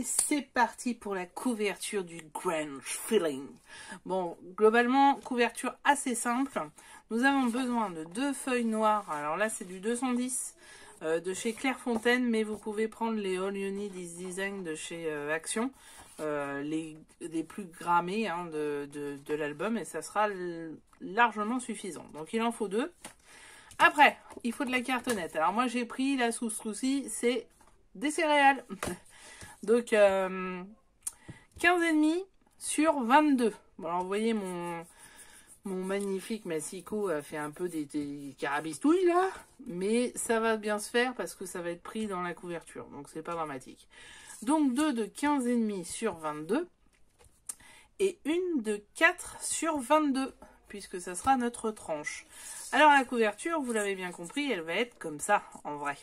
Allez, c'est parti pour la couverture du Grunge Feeling. Bon, globalement, couverture assez simple. Nous avons besoin de 2 feuilles noires. Alors là, c'est du 210 de chez Clairefontaine, mais vous pouvez prendre les All You Need Is Design de chez Action, les plus grammés hein, de l'album, et ça sera largement suffisant. Donc il en faut 2. Après, il faut de la cartonnette. Alors moi, j'ai pris la Souss-Roussi, c'est des céréales. Donc 15,5 sur 22. Bon, alors vous voyez mon magnifique massicot a fait un peu des carabistouilles là, mais ça va bien se faire parce que ça va être pris dans la couverture, donc c'est pas dramatique. Donc 2 de 15,5 sur 22 et une de 4 sur 22 puisque ça sera notre tranche. Alors la couverture, vous l'avez bien compris, elle va être comme ça en vrai.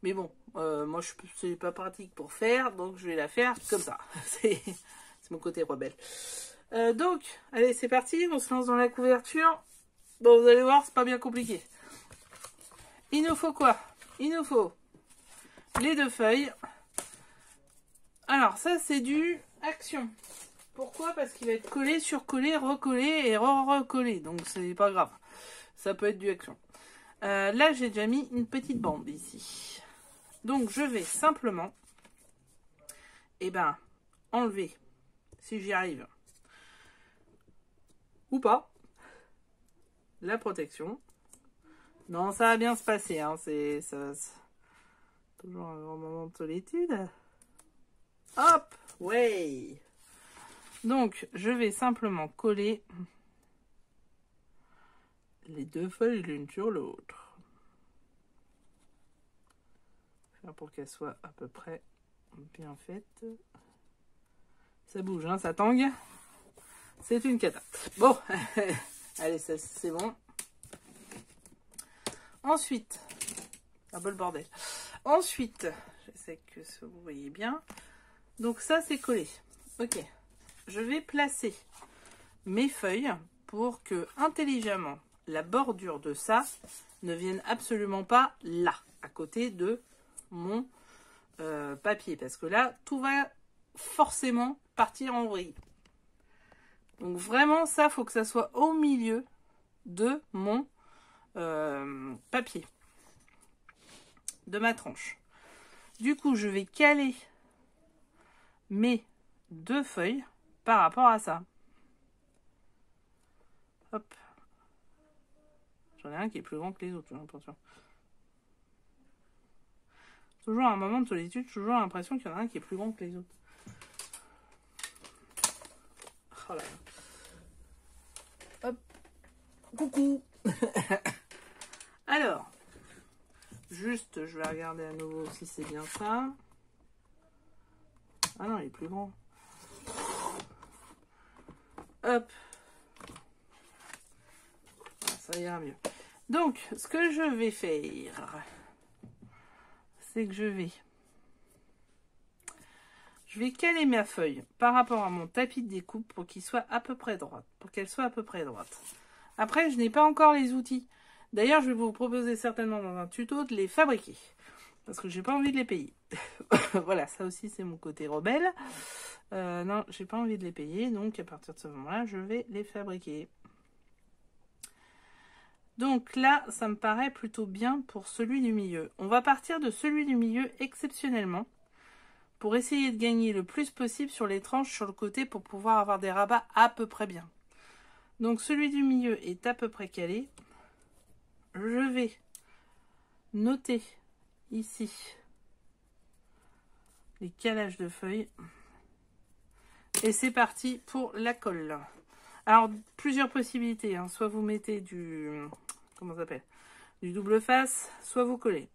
Mais bon, moi c'est pas pratique pour faire, donc je vais la faire comme ça. C'est mon côté rebelle. Donc, allez, c'est parti, on se lance dans la couverture. Bon, vous allez voir, c'est pas bien compliqué. Il nous faut quoi? Il nous faut les 2 feuilles. Alors, ça, c'est du Action. Pourquoi? Parce qu'il va être collé, surcollé, recollé et recollé. Donc, c'est pas grave. Ça peut être du Action. Là, j'ai déjà mis une petite bande ici. Donc, je vais simplement enlever, si j'y arrive, ou pas, la protection. Non, ça va bien se passer, hein. C'est toujours un grand moment de solitude. Hop, ouais. Donc, je vais simplement coller les 2 feuilles l'une sur l'autre. Pour qu'elles soient à peu près bien faites. Ça bouge, hein, ça tangue. C'est une cata. Bon, allez, ça c'est bon. Ensuite, un peu le bordel. Ensuite, j'essaie que vous voyez bien. Donc ça, c'est collé. Ok. Je vais placer mes feuilles pour que, intelligemment, la bordure de ça ne vienne absolument pas là, à côté de mon papier. Parce que là, tout va forcément partir en vrille. Donc vraiment, ça, faut que ça soit au milieu de mon papier, de ma tranche. Du coup, je vais caler mes 2 feuilles par rapport à ça. Hop. J'en ai un qui est plus grand que les autres, j'ai l'impression. Toujours un moment de solitude, toujours l'impression qu'il y en a un qui est plus grand que les autres. Oh là là. Hop. Coucou. Alors, juste, je vais regarder à nouveau si c'est bien ça. Ah non, il est plus grand. Hop. Ça ira mieux. Donc, ce que je vais faire, c'est que je vais caler ma feuille par rapport à mon tapis de découpe pour qu'il soit à peu près droite, pour qu'elle soit à peu près droite. Après, je n'ai pas encore les outils. D'ailleurs, je vais vous proposer certainement dans un tuto de les fabriquer. Parce que j'ai pas envie de les payer. Voilà, ça aussi c'est mon côté rebelle. Non, j'ai pas envie de les payer. Donc à partir de ce moment-là, je vais les fabriquer. Donc là, ça me paraît plutôt bien pour celui du milieu. On va partir de celui du milieu exceptionnellement. Pour essayer de gagner le plus possible sur les tranches sur le côté pour pouvoir avoir des rabats à peu près bien. Donc celui du milieu est à peu près calé. Je vais noter ici les calages de feuilles. Et c'est parti pour la colle. Alors, plusieurs possibilités. Hein. Soit vous mettez du... Comment ça s'appelle? Du double face, soit vous collez.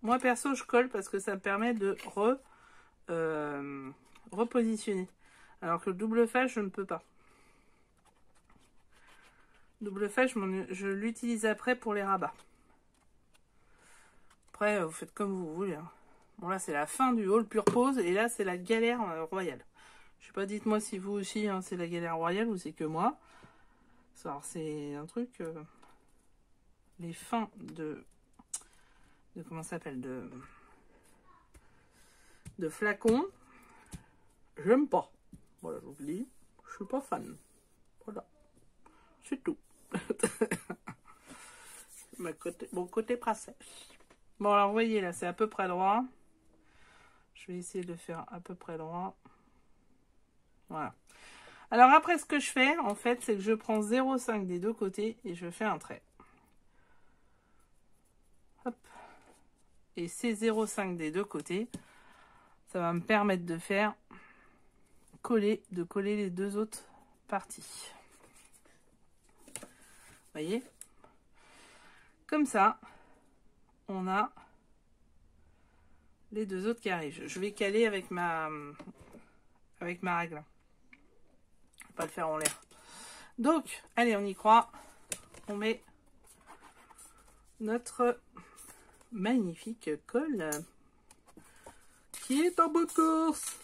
Moi, perso, je colle parce que ça me permet de repositionner. Alors que le double face, je ne peux pas. Double face, je l'utilise après pour les rabats. Après, vous faites comme vous voulez. Hein. Bon, là, c'est la fin du haul pure pause. Et là, c'est la galère royale. Je sais pas, dites-moi si vous aussi, hein, c'est la galère royale ou c'est que moi. Alors, c'est un truc... les fins de comment ça s'appelle, de flacons, j'aime pas. Voilà, je vous le dis, je suis pas fan. Voilà, c'est tout. Mon côté princesse. Bon, alors, vous voyez, là, c'est à peu près droit. Je vais essayer de faire à peu près droit. Voilà. Alors, après, ce que je fais, en fait, c'est que je prends 0,5 des deux côtés et je fais un trait. Hop. Et ces 0,5 des deux côtés, ça va me permettre de faire coller les deux autres parties. Vous voyez? Comme ça, on a les deux autres qui arrivent. Je vais caler avec ma règle. Je vais pas le faire en l'air. Donc, allez, on y croit. On met notre magnifique colle qui est en bout de course.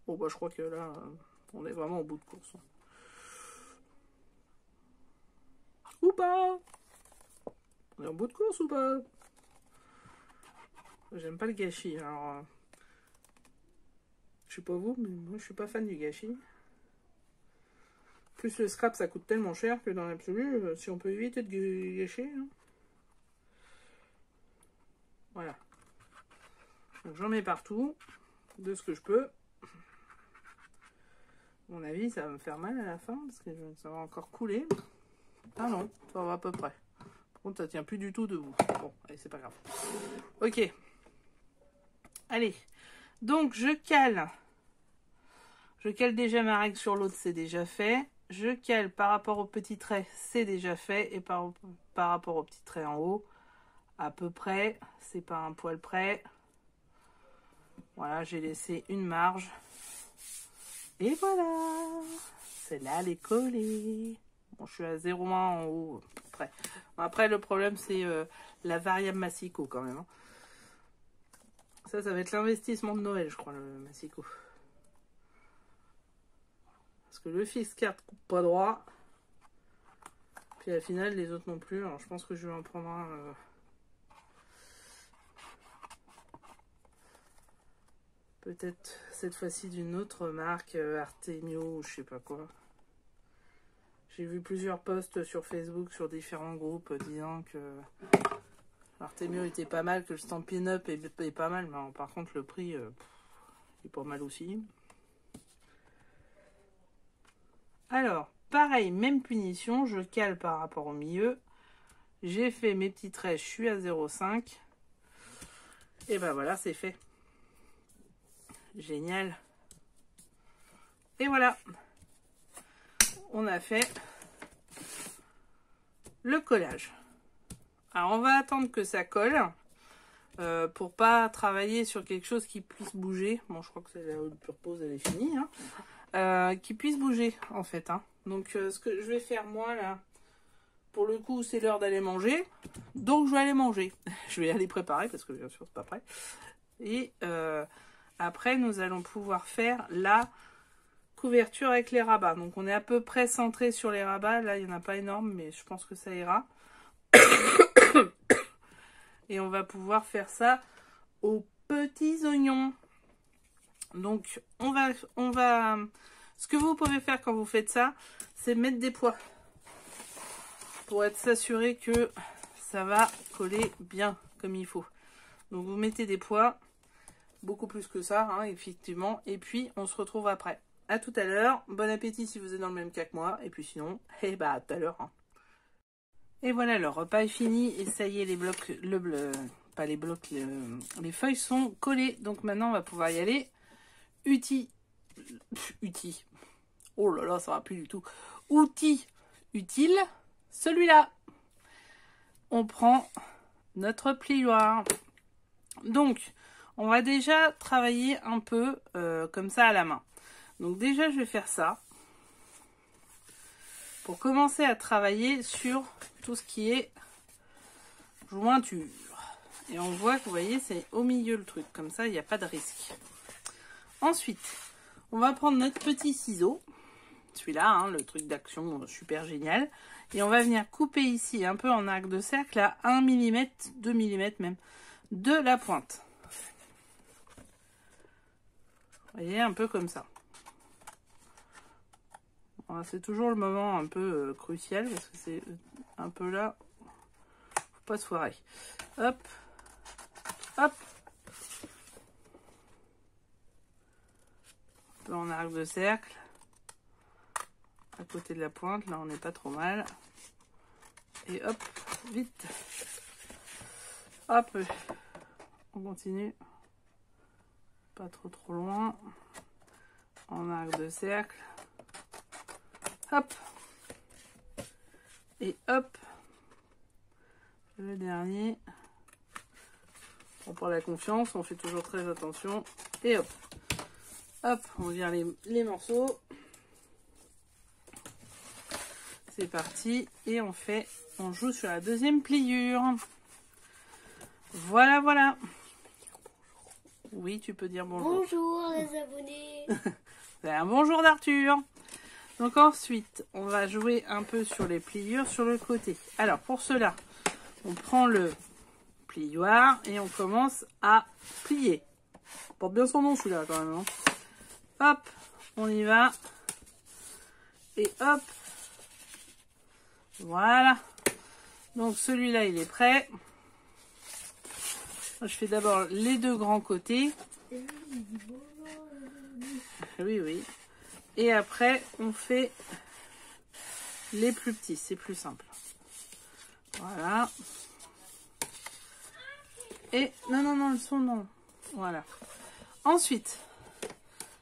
Bon, bah, je crois que là, on est vraiment au bout de course. Ou pas? On est en bout de course ou pas? J'aime pas le gâchis. Alors, je sais pas vous, mais moi, je suis pas fan du gâchis. Plus le scrap, ça coûte tellement cher que dans l'absolu, si on peut éviter de gâcher. Hein. Voilà. Donc j'en mets partout, de ce que je peux. À mon avis, ça va me faire mal à la fin, parce que ça va encore couler. Ah non, ça va à peu près. Par contre, ça tient plus du tout debout. Bon, allez, c'est pas grave. Ok. Allez. Donc, je cale. Je cale déjà ma règle sur l'autre, c'est déjà fait. Je cale par rapport au petit trait, c'est déjà fait. Et par rapport au petit trait en haut, à peu près, c'est pas un poil près. Voilà, j'ai laissé une marge. Et voilà, celle-là, elle est collée. Bon, je suis à 0,1 en haut. Après, le problème, c'est la variable Massicot quand même. Hein. Ça va être l'investissement de Noël, je crois, le Massicot. Parce que le fixe carte coupe pas droit. Puis à la finale, les autres non plus. Alors je pense que je vais en prendre un. Peut-être cette fois-ci d'une autre marque, Artemio ou je sais pas quoi. J'ai vu plusieurs posts sur Facebook, sur différents groupes, disant que Artemio était pas mal, que le Stampin' Up est pas mal. Mais par contre, le prix est pas mal aussi. Alors, pareil, même punition, je cale par rapport au milieu. J'ai fait mes petits traits, je suis à 0,5. Et ben voilà, c'est fait. Génial. Et voilà. On a fait le collage. Alors, on va attendre que ça colle. Pour pas travailler sur quelque chose qui puisse bouger. Bon, je crois que la pause, elle est finie. Hein. Qui puisse bouger en fait. Hein. Donc ce que je vais faire moi là, pour le coup c'est l'heure d'aller manger. Donc je vais aller manger. Je vais aller préparer parce que bien sûr c'est pas prêt. Et après nous allons pouvoir faire la couverture avec les rabats. Donc on est à peu près centré sur les rabats. Là il n'y en a pas énorme mais je pense que ça ira. Et on va pouvoir faire ça aux petits oignons. Donc, on va... Ce que vous pouvez faire quand vous faites ça, c'est mettre des poids. Pour être s'assurer que ça va coller bien comme il faut. Donc, vous mettez des poids. Beaucoup plus que ça, hein, effectivement. Et puis, on se retrouve après. À tout à l'heure. Bon appétit si vous êtes dans le même cas que moi. Et puis sinon, eh bah, à tout à l'heure. Hein. Et voilà, le repas est fini. Et ça y est, les blocs... pas les blocs, les feuilles sont collées. Donc, maintenant, on va pouvoir y aller. Outil, oh là là, ça va plus du tout. Outil utile, celui-là. On prend notre plioir. Donc, on va déjà travailler un peu comme ça à la main. Donc déjà, je vais faire ça. Pour commencer à travailler sur tout ce qui est jointure. Et on voit que, vous voyez, c'est au milieu le truc. Comme ça, il n'y a pas de risque. Ensuite, on va prendre notre petit ciseau, celui-là, hein, le truc d'action super génial, et on va venir couper ici un peu en arc de cercle à 1 mm, 2 mm même, de la pointe. Vous voyez, un peu comme ça. Voilà, c'est toujours le moment un peu crucial parce que c'est un peu là. Faut pas se foirer. Hop, hop. Un peu en arc de cercle. À côté de la pointe, là on n'est pas trop mal. Et hop, vite. Hop, on continue. Pas trop loin. En arc de cercle. Hop. Et hop. Le dernier. On prend la confiance, on fait toujours très attention. Et hop. Hop, on vire les morceaux. C'est parti. Et on joue sur la deuxième pliure. Voilà, voilà. Oui, tu peux dire bonjour. Bonjour les abonnés. C'est un bonjour d'Arthur. Donc ensuite, on va jouer un peu sur les pliures sur le côté. Alors pour cela, on prend le plioir et on commence à plier. Il porte bien son nom celui-là quand même. Hein. Hop, on y va. Et hop. Voilà. Donc celui-là, il est prêt. Je fais d'abord les deux grands côtés. Oui, oui. Et après, on fait les plus petits. C'est plus simple. Voilà. Et non, le son, non. Voilà. Ensuite,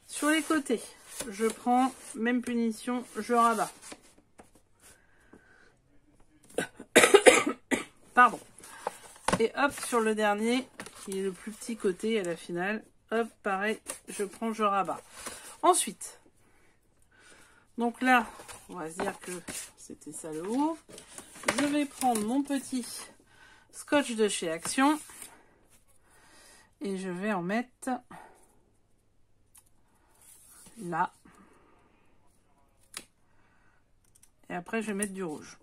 sur les côtés, je prends, même punition, je rabats. Pardon. Et hop, sur le dernier, qui est le plus petit côté à la finale, hop, pareil, je prends, je rabats. Ensuite, donc là, on va se dire que c'était ça le haut. Je vais prendre mon petit scotch de chez Action et je vais en mettre là. Et après, je vais mettre du rouge.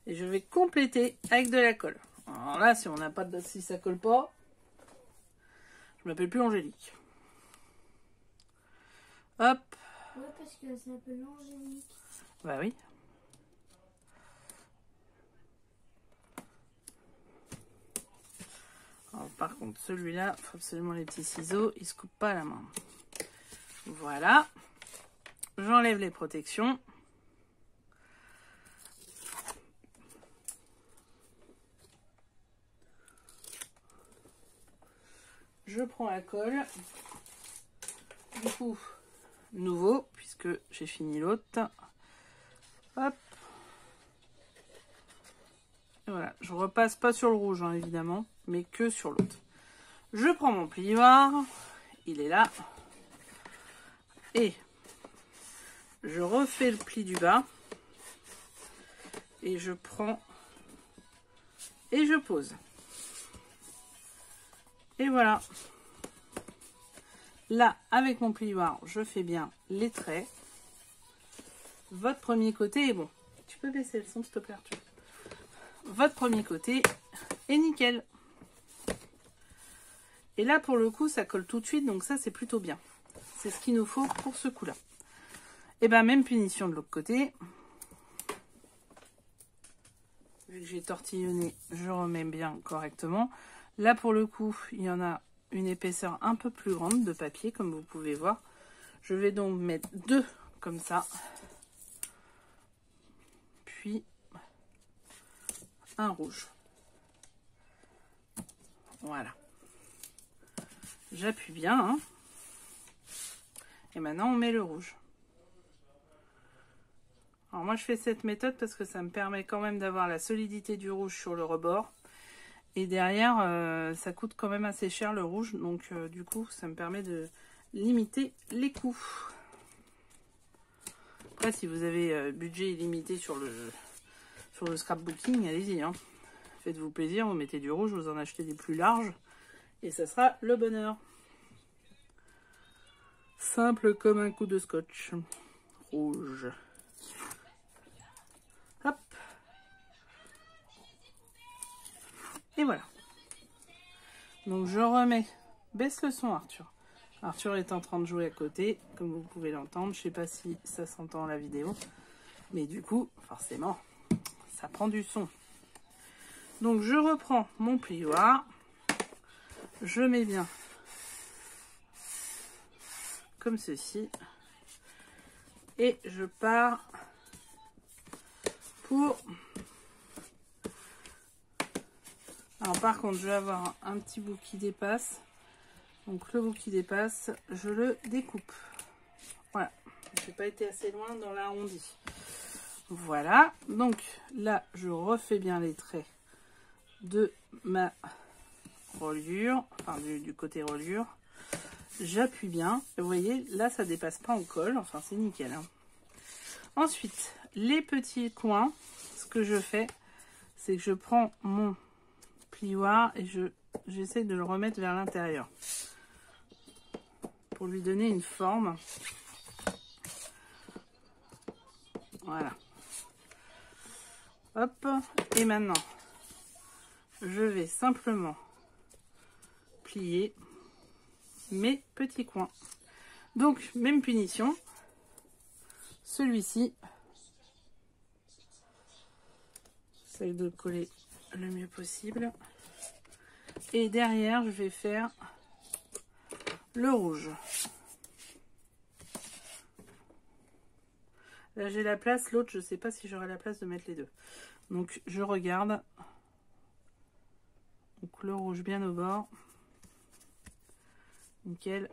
Et je vais compléter avec de la colle. Alors là, si on n'a pas si ça colle pas, je m'appelle plus Angélique. Hop. Ouais, parce que ça s'appelle Angélique. Bah oui. Alors, par contre, celui-là, il faut absolument les petits ciseaux, il se coupe pas à la main. Voilà. J'enlève les protections. Je prends la colle. Du coup, nouveau, puisque j'ai fini l'autre. Hop. Et voilà, je repasse pas sur le rouge, hein, évidemment, mais que sur l'autre. Je prends mon plioir, il est là. Et je refais le pli du bas. Et je prends et je pose. Et voilà. Là, avec mon plioir, je fais bien les traits. Votre premier côté est bon. Tu peux baisser le son, s'il te plaît, Arthur. Votre premier côté est nickel. Et là, pour le coup, ça colle tout de suite, donc ça, c'est plutôt bien. C'est ce qu'il nous faut pour ce coup-là. Et bien, même punition de l'autre côté. Vu que j'ai tortillonné, je remets bien correctement. Là, pour le coup, il y en a une épaisseur un peu plus grande de papier, comme vous pouvez voir. Je vais donc mettre deux comme ça. Puis un rouge. Voilà. J'appuie bien. Hein. Et maintenant, on met le rouge. Alors moi, je fais cette méthode parce que ça me permet quand même d'avoir la solidité du rouge sur le rebord. Et derrière, ça coûte quand même assez cher le rouge. Donc, du coup, ça me permet de limiter les coûts. Après, si vous avez budget illimité sur le scrapbooking, allez-y. Hein. Faites-vous plaisir, vous mettez du rouge, vous en achetez des plus larges. Et ça sera le bonheur. Simple comme un coup de scotch. Rouge. Hop. Et voilà. Donc je remets, baisse le son Arthur. Arthur est en train de jouer à côté, comme vous pouvez l'entendre. Je sais pas si ça s'entend à la vidéo, mais du coup, forcément, ça prend du son. Donc je reprends mon plioir, je mets bien comme ceci, et je pars pour... Alors par contre, je vais avoir un petit bout qui dépasse. Donc le bout qui dépasse, je le découpe. Voilà, je n'ai pas été assez loin dans l'arrondi. Voilà, donc là, je refais bien les traits de ma reliure, enfin du côté reliure. J'appuie bien, et vous voyez, là, ça dépasse pas en colle, enfin c'est nickel. Hein. Ensuite, les petits coins, ce que je fais, c'est que je prends mon plioir et j'essaie de le remettre vers l'intérieur. Pour lui donner une forme. Voilà. Hop. Et maintenant, je vais simplement plier mes petits coins. Donc, même punition. Celui-ci, j'essaie de coller le mieux possible. Et derrière, je vais faire le rouge. Là j'ai la place, l'autre je sais pas si j'aurai la place de mettre les deux. Donc je regarde. Donc le rouge bien au bord. Nickel.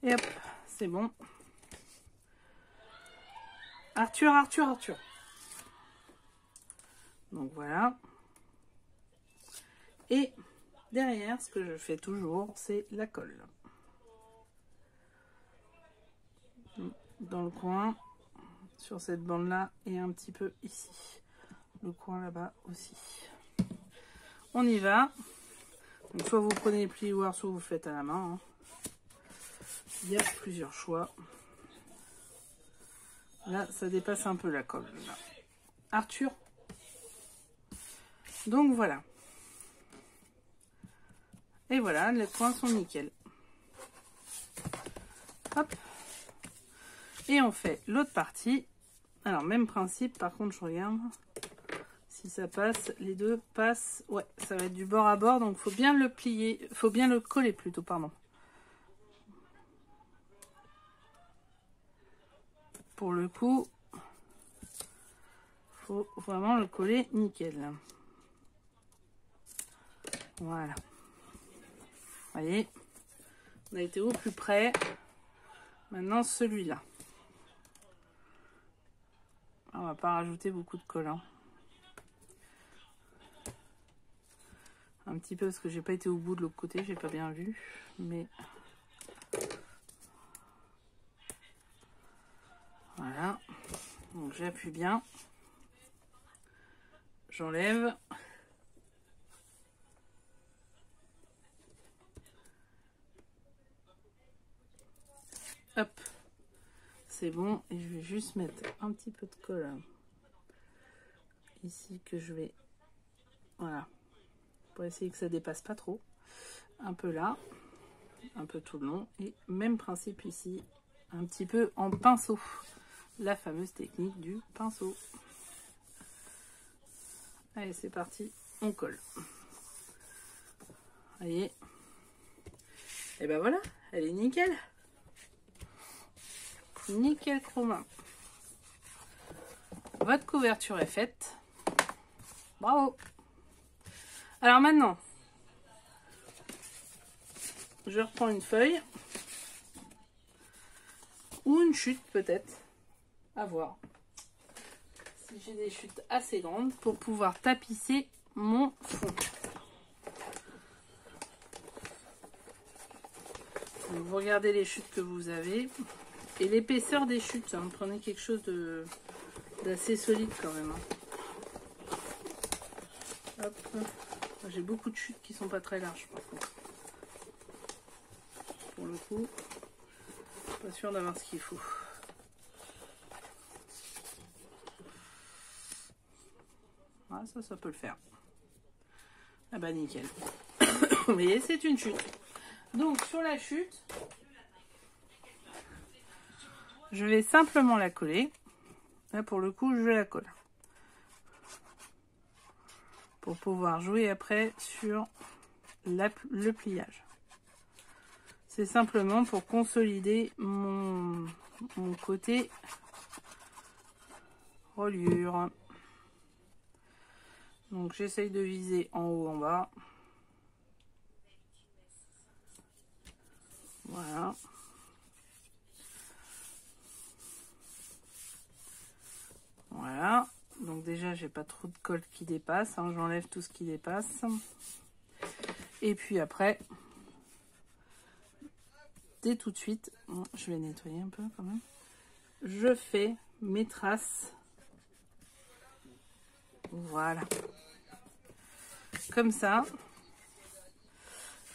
Et hop, c'est bon. Arthur, Arthur, Arthur. Donc voilà. Et derrière, ce que je fais toujours, c'est la colle. Dans le coin, sur cette bande-là, et un petit peu ici. Le coin là-bas aussi. On y va. Donc, soit vous prenez les plioirs, soit vous faites à la main. Hein. Il y a plusieurs choix. Là, ça dépasse un peu la colle. Là. Arthur. Donc voilà. Et voilà, les coins sont nickel. Hop. Et on fait l'autre partie. Alors, même principe, par contre, je regarde si ça passe. Les deux passent. Ouais, ça va être du bord à bord, donc il faut bien le plier. Il faut bien le coller plutôt, pardon. Pour le coup, il faut vraiment le coller nickel. Voilà. Vous voyez, on a été au plus près. Maintenant, celui-là. On va pas rajouter beaucoup de colle. Hein. Un petit peu parce que j'ai pas été au bout de l'autre côté, j'ai pas bien vu. Mais voilà. Donc j'appuie bien. J'enlève. Hop. C'est bon. Et je vais juste mettre un petit peu de colle ici que je vais... Voilà. Pour essayer que ça dépasse pas trop. Un peu là. Un peu tout le long. Et même principe ici. Un petit peu en pinceau. La fameuse technique du pinceau. Allez, c'est parti. On colle. Voyez. Et ben voilà. Elle est nickel. Nickel chroma. Votre couverture est faite. Bravo. Alors maintenant, je reprends une feuille ou une chute peut-être, à voir. Si j'ai des chutes assez grandes pour pouvoir tapisser mon fond. Donc, vous regardez les chutes que vous avez et l'épaisseur des chutes. Hein. Prenez quelque chose d'assez solide quand même. Hein. Hop. J'ai beaucoup de chutes qui sont pas très larges par contre. Pour le coup, pas sûr d'avoir ce qu'il faut. Ah, ça peut le faire. Ah bah nickel. Vous voyez, c'est une chute. Donc sur la chute, je vais simplement la coller. Là pour le coup, je la colle. Pour pouvoir jouer après sur le pliage. C'est simplement pour consolider mon côté reliure. Donc j'essaye de viser en haut, en bas. Voilà. Voilà. Donc déjà, j'ai pas trop de colle qui dépasse. Hein. J'enlève tout ce qui dépasse. Et puis après, dès tout de suite, bon, je vais nettoyer un peu quand même. Je fais mes traces. Voilà. Comme ça.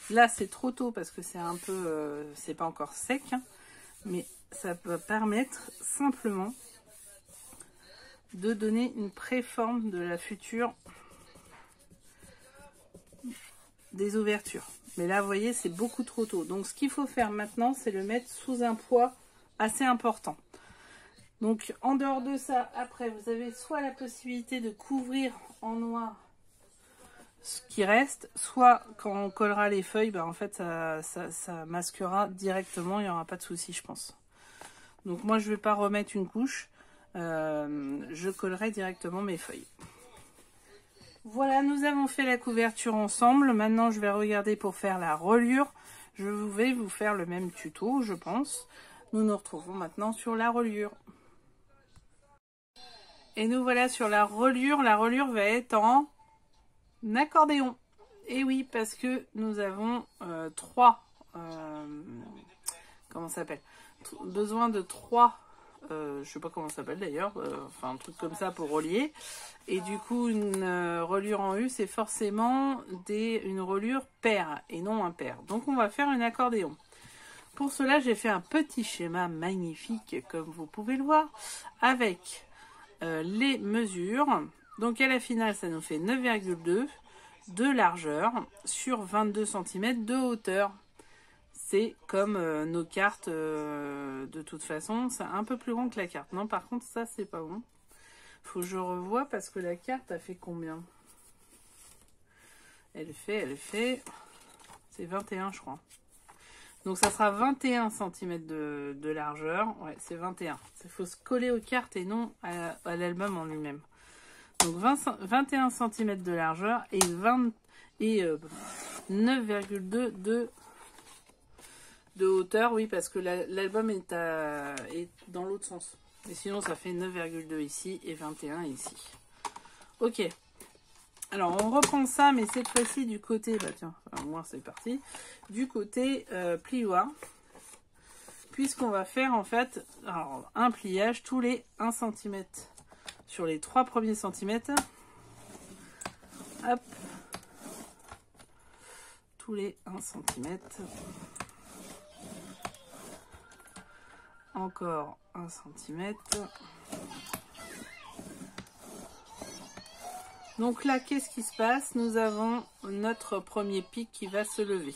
Là, c'est trop tôt parce que c'est un peu... c'est pas encore sec. Hein, mais ça peut permettre simplement de donner une préforme de la future des ouvertures. Mais là, vous voyez, c'est beaucoup trop tôt. Donc, ce qu'il faut faire maintenant, c'est le mettre sous un poids assez important. Donc, en dehors de ça, après, vous avez soit la possibilité de couvrir en noir ce qui reste, soit quand on collera les feuilles, ben, en fait, ça masquera directement. Il n'y aura pas de souci, je pense. Donc, moi, je ne vais pas remettre une couche. Je collerai directement mes feuilles. Voilà, nous avons fait la couverture ensemble. Maintenant, je vais regarder pour faire la reliure. Je vais vous faire le même tuto, je pense. Nous nous retrouvons maintenant sur la reliure. Et nous voilà sur la reliure. La reliure va être en accordéon. Et oui, parce que nous avons comment ça s'appelle, besoin de 3, je sais pas comment ça s'appelle d'ailleurs, enfin un truc comme ça pour relier. Et du coup, une reliure en U, c'est forcément une reliure paire et non impaire. Donc on va faire un accordéon. Pour cela, j'ai fait un petit schéma magnifique, comme vous pouvez le voir, avec les mesures. Donc à la finale, ça nous fait 9,2 de largeur sur 22 cm de hauteur. C'est comme nos cartes, de toute façon, c'est un peu plus grand que la carte. Non, par contre, ça, c'est pas bon. Faut que je revoie parce que la carte a fait combien? Elle fait... C'est 21, je crois. Donc, ça sera 21 cm de largeur. Ouais, c'est 21. Il faut se coller aux cartes et non à l'album en lui-même. Donc, 21 cm de largeur et 9,2 de hauteur, oui, parce que l'album est dans l'autre sens. Et sinon, ça fait 9,2 ici et 21 ici. Ok. Alors, on reprend ça, mais cette fois-ci du côté... Bah tiens, au moins c'est parti. Du côté plioir. Puisqu'on va faire, en fait, alors, un pliage tous les 1 cm. Sur les 3 premiers centimètres. Hop. Tous les 1 cm. Encore 1 cm. Donc là, qu'est-ce qui se passe? Nous avons notre premier pic qui va se lever.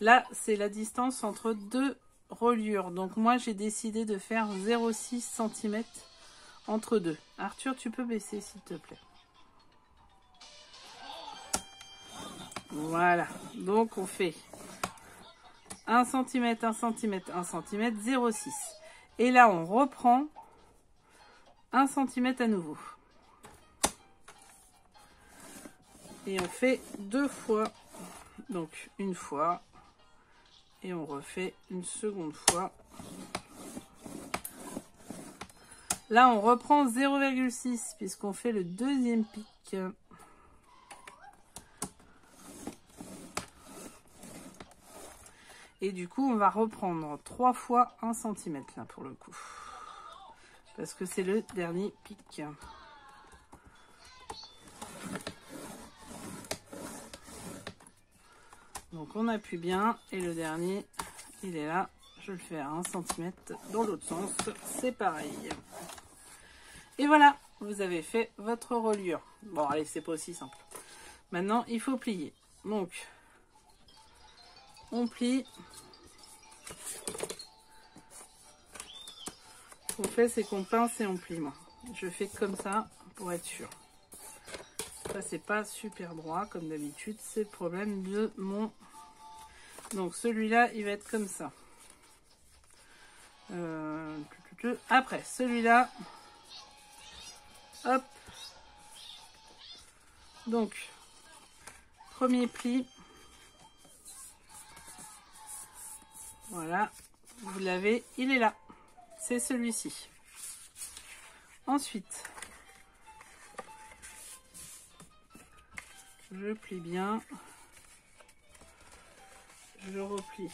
Là, c'est la distance entre deux reliures. Donc moi, j'ai décidé de faire 0,6 cm entre deux. Arthur, tu peux baisser, s'il te plaît. Voilà. Donc, on fait 1 cm, 1 cm, 1 cm, 0,6. Et là, on reprend 1 cm à nouveau. Et on fait 2 fois. Donc, une fois. Et on refait une seconde fois. Là, on reprend 0,6 puisqu'on fait le deuxième pic. Et du coup, on va reprendre 3 fois 1 cm là pour le coup. Parce que c'est le dernier pic. Donc on appuie bien. Et le dernier, il est là. Je le fais à 1 cm dans l'autre sens. C'est pareil. Et voilà, vous avez fait votre reliure. Bon, allez, c'est pas aussi simple. Maintenant, il faut plier. Donc... on plie. Ce qu'on fait, c'est qu'on pince et on plie. Moi, je fais comme ça pour être sûr. Ça, c'est pas super droit comme d'habitude. C'est le problème de mon... Donc, celui-là, il va être comme ça. Après, celui-là. Hop. Donc, premier pli. Voilà. Vous l'avez, il est là. C'est celui-ci. Ensuite, je plie bien. Je replie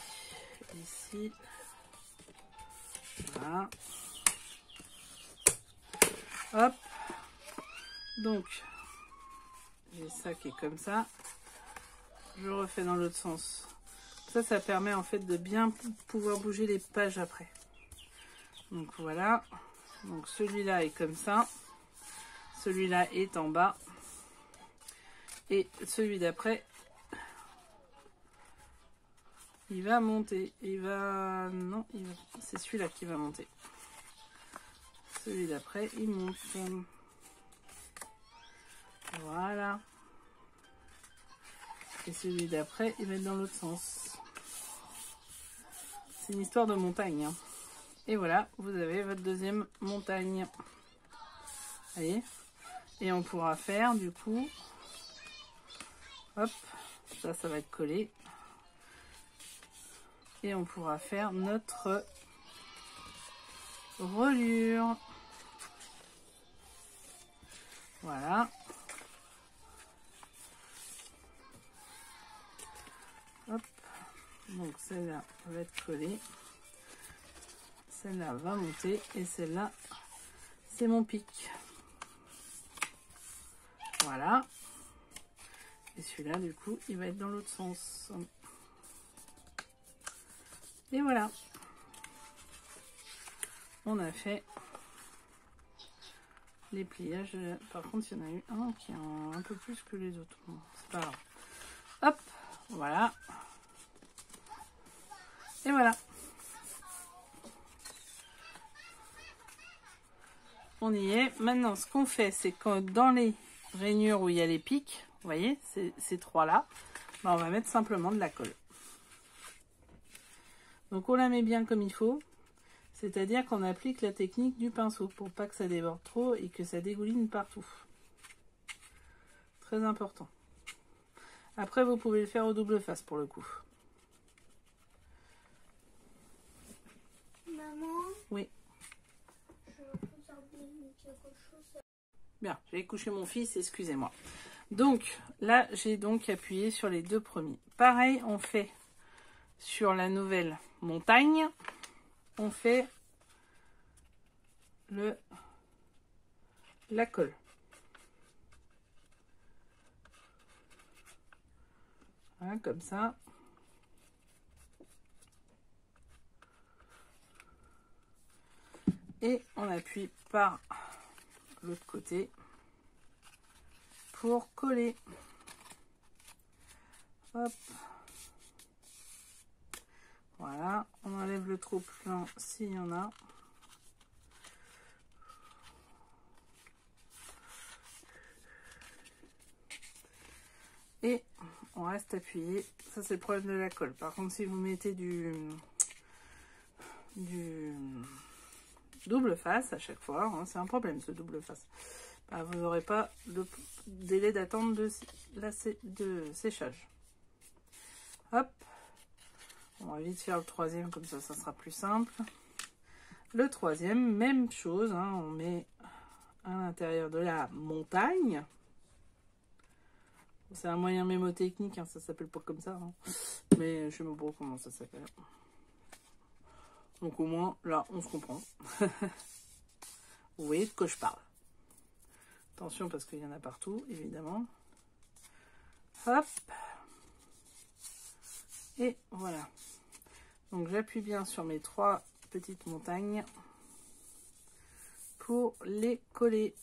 ici. Voilà. Hop. Donc, j'ai ça qui est comme ça. Je refais dans l'autre sens. Ça permet en fait de bien pouvoir bouger les pages après. Donc voilà. Donc celui-là est comme ça. Celui-là est en bas. Et celui d'après, il va monter. Il va... Non, c'est celui-là qui va monter. Celui d'après, il monte. Voilà. Et celui d'après, il va être dans l'autre sens. C'est une histoire de montagne. Hein. Et voilà, vous avez votre deuxième montagne. Vous voyez? Et on pourra faire du coup... Hop, ça va être collé. Et on pourra faire notre reliure. Voilà. Hop. Donc celle-là va être collée. Celle-là va monter. Et celle-là, c'est mon pic. Voilà. Et celui-là, du coup, il va être dans l'autre sens. Et voilà. On a fait les pliages. Par contre, il y en a eu un qui est un peu plus que les autres. Bon, c'est pas grave. Hop, voilà. Et voilà. On y est. Maintenant, ce qu'on fait, c'est que dans les rainures où il y a les pics, vous voyez, ces trois-là, ben, on va mettre simplement de la colle. Donc, on la met bien comme il faut. C'est-à-dire qu'on applique la technique du pinceau pour pas que ça déborde trop et que ça dégouline partout. Très important. Après, vous pouvez le faire au double face pour le coup. Maman? Oui. Bien, j'ai couché mon fils, excusez-moi. Donc, là, j'ai donc appuyé sur les deux premiers. Pareil, on fait sur la nouvelle montagne. On fait la colle. Voilà, comme ça. Et on appuie par l'autre côté pour coller. Hop. Voilà, on enlève le trop plein s'il y en a. Et on reste appuyé. Ça, c'est le problème de la colle. Par contre, si vous mettez du double face à chaque fois, hein, c'est un problème ce double face. Bah, vous n'aurez pas le délai d'attente de séchage. Hop. On va vite faire le troisième, comme ça sera plus simple. Le troisième, même chose, hein, on met à l'intérieur de la montagne. C'est un moyen mémotechnique, hein, ça s'appelle pas comme ça. Hein. Mais je sais même pas comment ça s'appelle. Donc au moins, là, on se comprend. Vous voyez de quoi je parle. Attention, parce qu'il y en a partout, évidemment. Hop. Et voilà. Donc j'appuie bien sur mes trois petites montagnes pour les coller.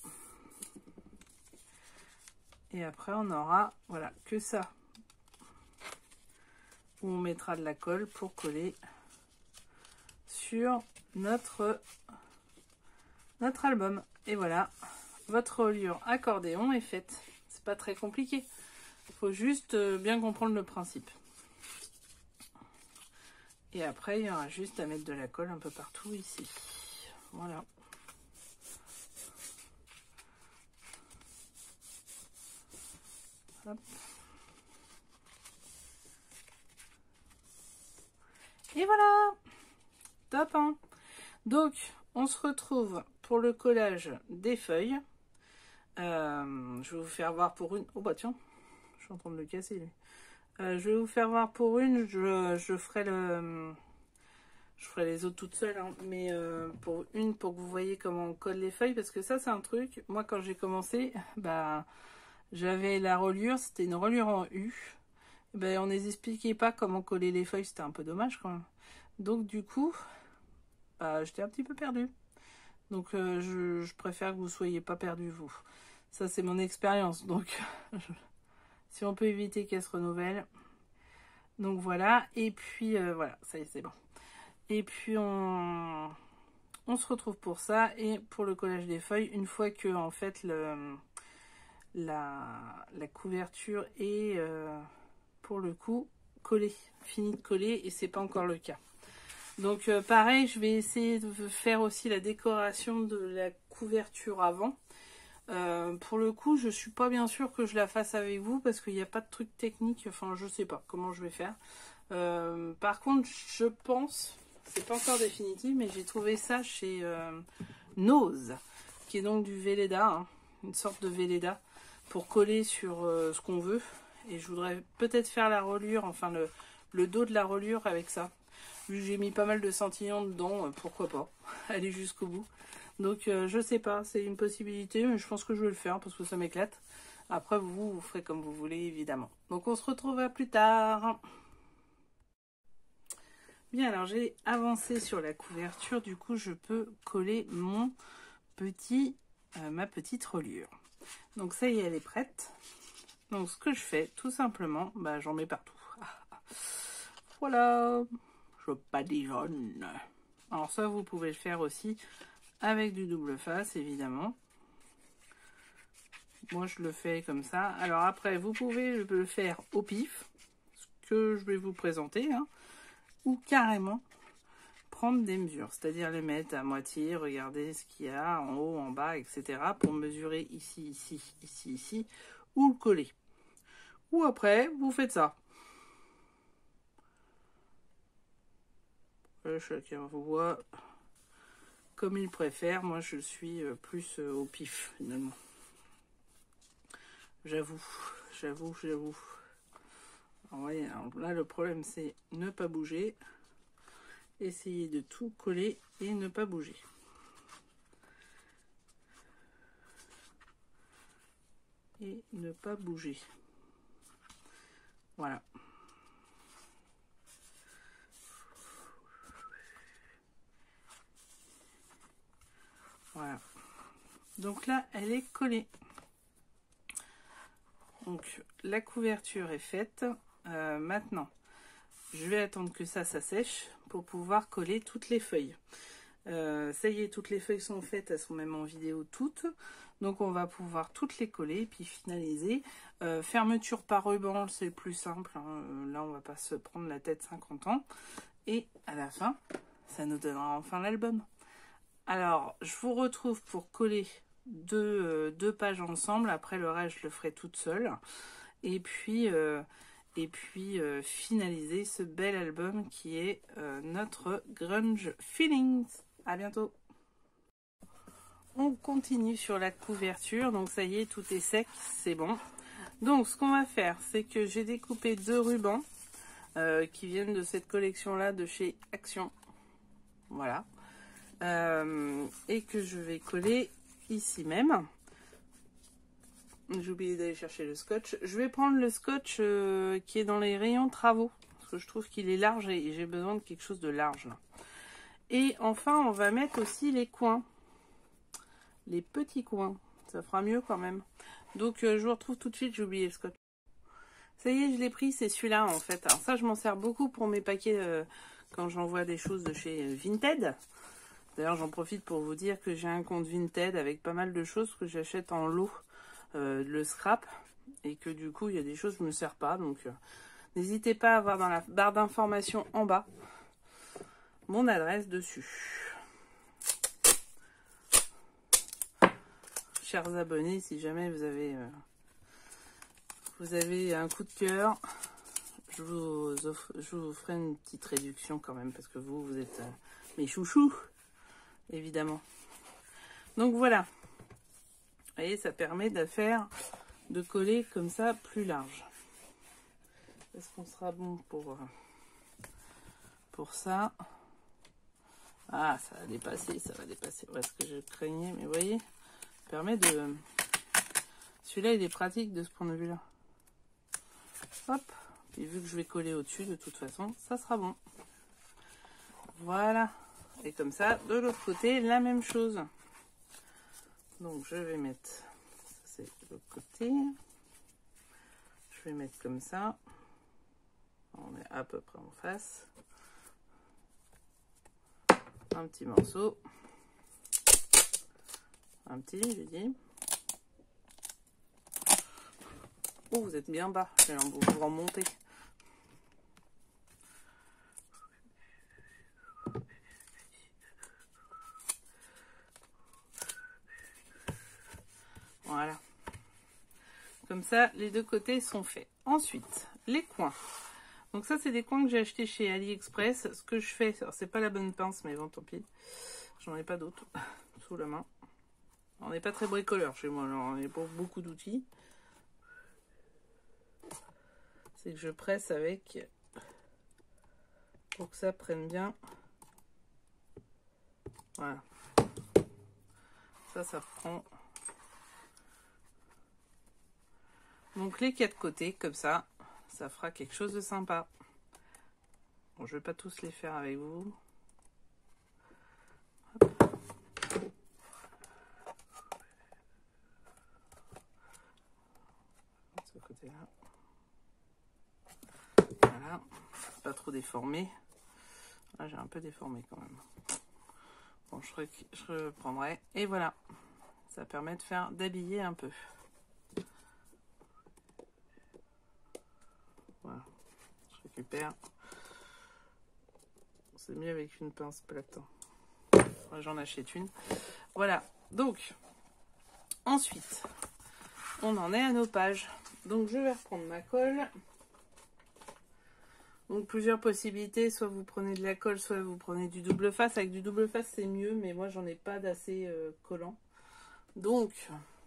Et après on aura, voilà, que ça où on mettra de la colle pour coller sur notre album. Et voilà, votre reliure accordéon est faite. C'est pas très compliqué. Il faut juste bien comprendre le principe. Et après, il y aura juste à mettre de la colle un peu partout ici. Voilà. Hop. Et voilà. Top, hein. Donc, on se retrouve pour le collage des feuilles. Je vais vous faire voir pour une... Oh bah tiens, je suis en train de le casser lui. Je vais vous faire voir pour une, je ferai les autres toutes seules, hein, mais pour une, pour que vous voyez comment on colle les feuilles, parce que ça c'est un truc, moi quand j'ai commencé, bah j'avais la reliure, c'était une reliure en U, ben, on ne les expliquait pas comment coller les feuilles, c'était un peu dommage quand même. Donc du coup, bah, j'étais un petit peu perdue. Donc je préfère que vous ne soyez pas perdus vous. Ça c'est mon expérience, donc si on peut éviter qu'elle se renouvelle. Donc voilà, et puis voilà, ça y est, c'est bon. Et puis on se retrouve pour ça et pour le collage des feuilles, une fois que en fait la couverture est pour le coup collée, fini de coller, et c'est pas encore le cas. Donc pareil, je vais essayer de faire aussi la décoration de la couverture avant. Pour le coup, je suis pas bien sûre que je la fasse avec vous parce qu'il n'y a pas de truc technique. Enfin, je sais pas comment je vais faire. Par contre, je pense, c'est pas encore définitif, mais j'ai trouvé ça chez Nose, qui est donc du Velleda, hein, une sorte de Velleda pour coller sur ce qu'on veut. Et je voudrais peut-être faire la reliure, enfin le dos de la reliure avec ça. Vu que j'ai mis pas mal de scintillants dedans, pourquoi pas aller jusqu'au bout. Donc je sais pas, c'est une possibilité, mais je pense que je vais le faire parce que ça m'éclate. Après vous ferez comme vous voulez évidemment. Donc on se retrouve à plus tard. Bien, alors j'ai avancé sur la couverture, du coup je peux coller mon ma petite reliure. Donc ça y est, elle est prête. Donc ce que je fais, tout simplement, bah, j'en mets partout. Voilà, je badigeonne. Alors ça, vous pouvez le faire aussi avec du double face, évidemment. Moi, je le fais comme ça. Alors après, vous pouvez le faire au pif, ce que je vais vous présenter, hein, ou carrément prendre des mesures, c'est-à-dire les mettre à moitié, regarder ce qu'il y a en haut, en bas, etc. pour mesurer ici, ici, ici, ici, ou le coller. Ou après, vous faites ça. Chacun voit comme il préfère. Moi, je suis plus au pif, finalement. J'avoue. Alors, voyez, alors là, le problème, c'est ne pas bouger. Essayez de tout coller et ne pas bouger. Et ne pas bouger. Voilà. Voilà. Donc là, elle est collée. Donc la couverture est faite. Maintenant, je vais attendre que ça sèche pour pouvoir coller toutes les feuilles. Ça y est, toutes les feuilles sont faites, elles sont même en vidéo toutes. Donc on va pouvoir toutes les coller et puis finaliser. Fermeture par ruban, c'est le plus simple, hein. Là, on va pas se prendre la tête 50 ans. Et à la fin, ça nous donnera enfin l'album. Alors, je vous retrouve pour coller deux pages ensemble. Après, le reste, je le ferai toute seule. Et puis finaliser ce bel album qui est notre Grunge Feelings. À bientôt. On continue sur la couverture. Donc, ça y est, tout est sec. C'est bon. Donc, ce qu'on va faire, c'est que j'ai découpé 2 rubans qui viennent de cette collection-là de chez Action. Voilà. Et que je vais coller ici même. J'ai oublié d'aller chercher le scotch. Je vais prendre le scotch qui est dans les rayons travaux, parce que je trouve qu'il est large et j'ai besoin de quelque chose de large là. Et enfin, on va mettre aussi les coins, les petits coins. Ça fera mieux quand même. Donc je vous retrouve tout de suite, j'ai oublié le scotch. Ça y est, je l'ai pris, c'est celui-là en fait. Alors ça, je m'en sers beaucoup pour mes paquets quand j'envoie des choses de chez Vinted. D'ailleurs, j'en profite pour vous dire que j'ai un compte Vinted avec pas mal de choses que j'achète en lot, le scrap, et que du coup, il y a des choses que je ne me sers pas. Donc, n'hésitez pas à voir dans la barre d'informations en bas mon adresse dessus. Chers abonnés, si jamais vous avez un coup de cœur, je vous ferai une petite réduction quand même, parce que vous êtes mes chouchous, évidemment. Donc voilà. Vous voyez, ça permet de coller comme ça plus large. Est-ce qu'on sera bon pour ça? Ah, ça va dépasser, ça va dépasser. Ouais, ce que je craignais, mais vous voyez, ça permet de... Celui-là, il est pratique de ce point de vue-là. Hop. Et vu que je vais coller au-dessus, de toute façon, ça sera bon. Voilà. Et comme ça, de l'autre côté, la même chose. Donc, je vais mettre... Ça, c'est de l'autre côté. Je vais mettre comme ça. On est à peu près en face. Un petit morceau. Un petit, j'ai dit. Oh, vous êtes bien bas. Je vais vous remonter. Voilà. Comme ça, les deux côtés sont faits. Ensuite, les coins. Donc ça, c'est des coins que j'ai achetés chez AliExpress. Ce que je fais, alors c'est pas la bonne pince, mais bon, tant pis. J'en ai pas d'autres sous la main. On n'est pas très bricoleur chez moi, alors on n'a pas beaucoup d'outils. C'est que je presse avec pour que ça prenne bien. Voilà. Ça prend. Donc les quatre côtés, comme ça fera quelque chose de sympa. Bon, je vais pas tous les faire avec vous. Hop. Ce côté-là. Voilà. Pas trop déformé. Là, j'ai un peu déformé quand même. Bon, je reprendrai. Et voilà. Ça permet d'habiller un peu. Voilà. Je récupère. C'est mieux avec une pince plate. J'en achète une. Voilà. Donc, ensuite, on en est à nos pages. Donc, je vais reprendre ma colle. Donc, plusieurs possibilités. Soit vous prenez de la colle, soit vous prenez du double face. Avec du double face, c'est mieux, mais moi, j'en ai pas d'assez collant. Donc,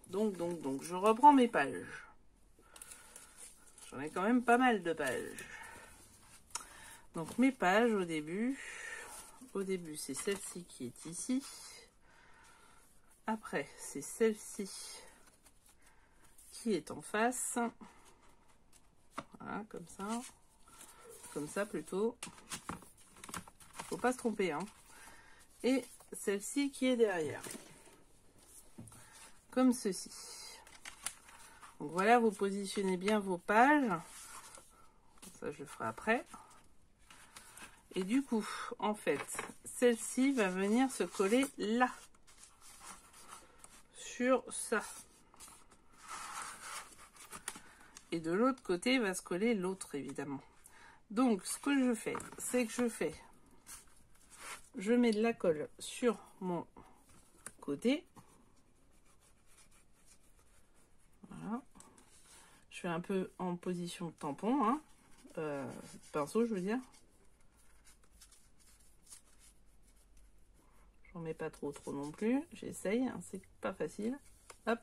je reprends mes pages. J'en ai quand même pas mal de pages. Donc, mes pages, au début, c'est celle-ci qui est ici. Après, c'est celle-ci qui est en face. Voilà, comme ça. Comme ça, plutôt. Faut pas se tromper, hein. Et celle-ci qui est derrière. Comme ceci. Donc, voilà, vous positionnez bien vos pages. Ça, je le ferai après. Et du coup, en fait, celle-ci va venir se coller là. Sur ça. Et de l'autre côté, va se coller l'autre, évidemment. Donc, ce que je fais, c'est que je mets de la colle sur mon côté. Voilà. Je fais un peu en position tampon, hein. Pinceau, je veux dire. J'en mets pas trop non plus. J'essaye, hein, c'est pas facile. Hop.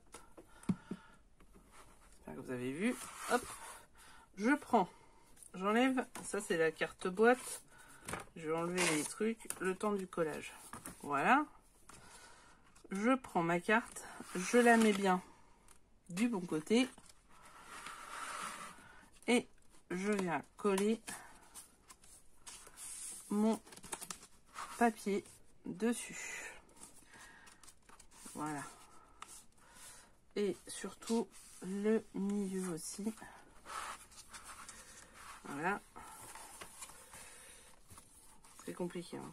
J'espère que vous avez vu. Hop. Je prends. J'enlève. Ça, c'est la carte boîte. Je vais enlever les trucs le temps du collage. Voilà. Je prends ma carte. Je la mets bien du bon côté. Et je viens coller mon papier dessus. Voilà. Et surtout le milieu aussi. Voilà. C'est compliqué. Hein.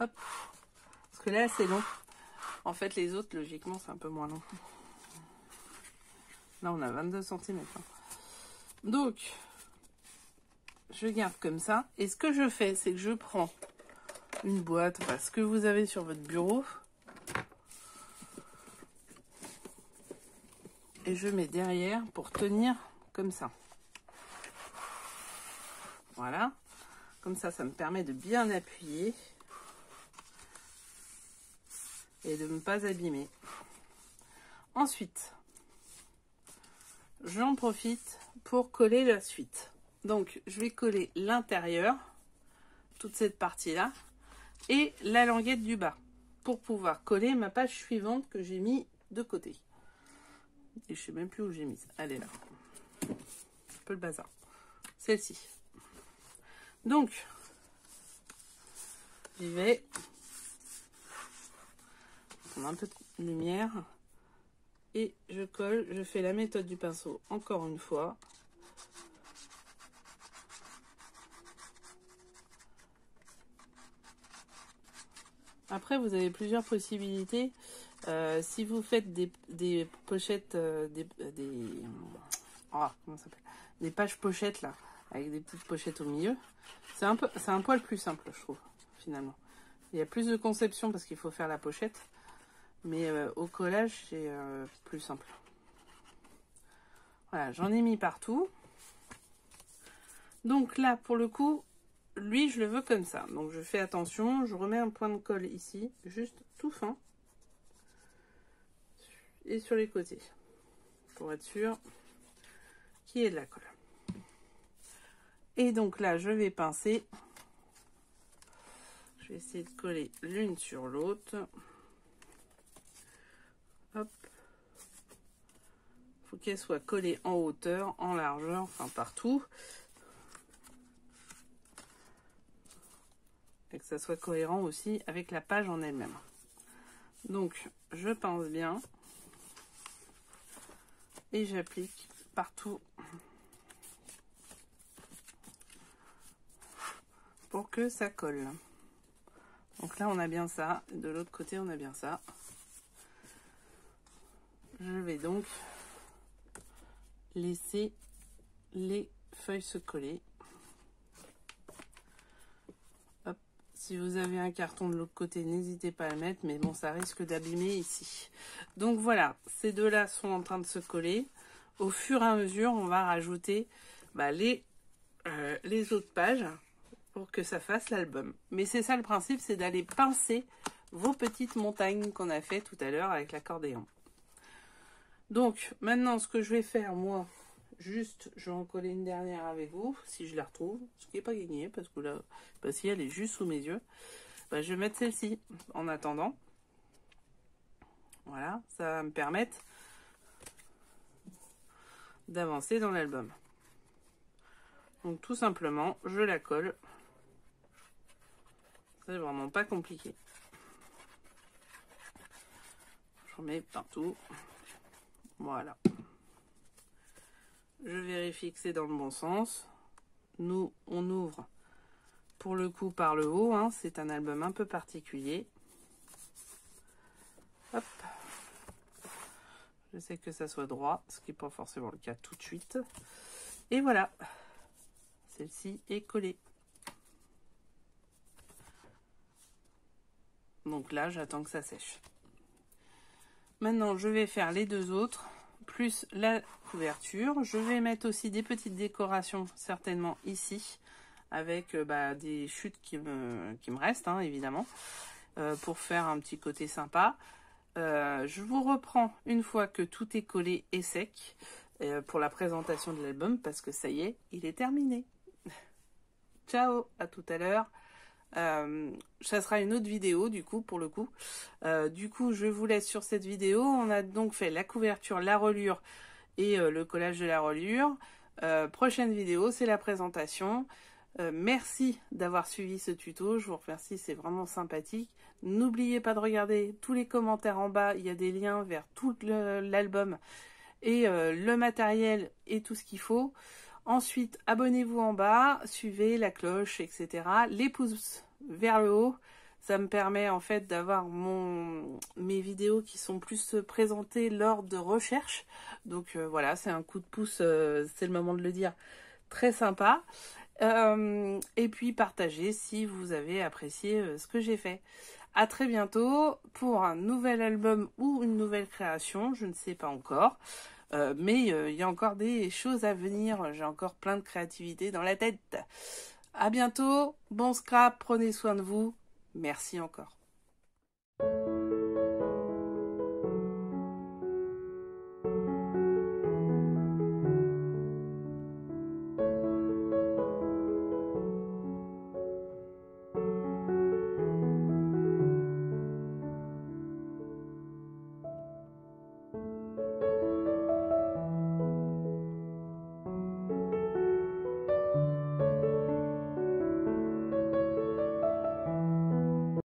Hop. Parce que là, c'est long. En fait, les autres, logiquement, c'est un peu moins long. Là, on a 22 cm. Hein. Donc, je garde comme ça. Et ce que je fais, c'est que je prends une boîte, enfin, ce que vous avez sur votre bureau. Et je mets derrière pour tenir comme ça. Voilà. Comme ça, ça me permet de bien appuyer. Et de ne pas abîmer. Ensuite, j'en profite pour coller la suite. Donc, je vais coller l'intérieur, toute cette partie-là, et la languette du bas, pour pouvoir coller ma page suivante que j'ai mis de côté. Et je sais même plus où j'ai mise. Elle est là. Un peu le bazar. Celle-ci. Donc, j'y vais. On a un peu de lumière. Et je colle. Je fais la méthode du pinceau encore une fois. Après, vous avez plusieurs possibilités. Si vous faites des pochettes, comment ça s'appelle, des pages pochettes là, avec des petites pochettes au milieu, c'est un poil plus simple, je trouve, finalement. Il y a plus de conception parce qu'il faut faire la pochette, mais au collage, c'est plus simple. Voilà, j'en ai mis partout. Donc là, pour le coup, lui, je le veux comme ça. Donc je fais attention, je remets un point de colle ici, juste tout fin. Et sur les côtés, pour être sûr qu'il y ait de la colle. Et donc là, je vais pincer. Je vais essayer de coller l'une sur l'autre. Hop. Il faut qu'elle soit collée en hauteur, en largeur, enfin partout. Et que ça soit cohérent aussi avec la page en elle-même. Donc, je pince bien. Et j'applique partout pour que ça colle. Donc là, on a bien ça. De l'autre côté, on a bien ça. Je vais donc laisser les feuilles se coller. Hop. Si vous avez un carton de l'autre côté, n'hésitez pas à le mettre. Mais bon, ça risque d'abîmer ici. Donc voilà, ces deux-là sont en train de se coller. Au fur et à mesure, on va rajouter les autres pages pour que ça fasse l'album. Mais c'est ça le principe, c'est d'aller pincer vos petites montagnes qu'on a fait tout à l'heure avec l'accordéon. Donc maintenant, ce que je vais faire, moi, juste, je vais en coller une dernière avec vous, si je la retrouve, ce qui n'est pas gagné, parce que là, si elle est juste sous mes yeux, je vais mettre celle-ci en attendant. Voilà, ça va me permettre d'avancer dans l'album. Donc tout simplement, je la colle. C'est vraiment pas compliqué. Je remets partout. Voilà. Je vérifie que c'est dans le bon sens. Nous, on ouvre pour le coup par le haut. Hein. C'est un album un peu particulier. Hop. J'essaie que ça soit droit, ce qui n'est pas forcément le cas tout de suite. Et voilà. Celle-ci est collée. Donc là, j'attends que ça sèche. Maintenant, je vais faire les deux autres, plus la couverture. Je vais mettre aussi des petites décorations, certainement ici, avec des chutes qui me restent, hein, évidemment, pour faire un petit côté sympa. Je vous reprends une fois que tout est collé et sec pour la présentation de l'album, parce que ça y est, il est terminé. Ciao, à tout à l'heure. Ça sera une autre vidéo du coup pour le coup. Du coup je vous laisse sur cette vidéo. On a donc fait la couverture, la reliure et le collage de la reliure. Prochaine vidéo, c'est la présentation. Merci d'avoir suivi ce tuto, je vous remercie, c'est vraiment sympathique. N'oubliez pas de regarder tous les commentaires en bas, il y a des liens vers tout l'album et le matériel et tout ce qu'il faut. Ensuite, abonnez-vous en bas, suivez la cloche, etc. Les pouces vers le haut, ça me permet en fait d'avoir mes vidéos qui sont plus présentées lors de recherche. Donc voilà, c'est un coup de pouce, c'est le moment de le dire, très sympa. Et puis partagez si vous avez apprécié ce que j'ai fait. À très bientôt pour un nouvel album ou une nouvelle création, je ne sais pas encore. Mais il y a encore des choses à venir, j'ai encore plein de créativité dans la tête. À bientôt, bon scrap, prenez soin de vous, merci encore.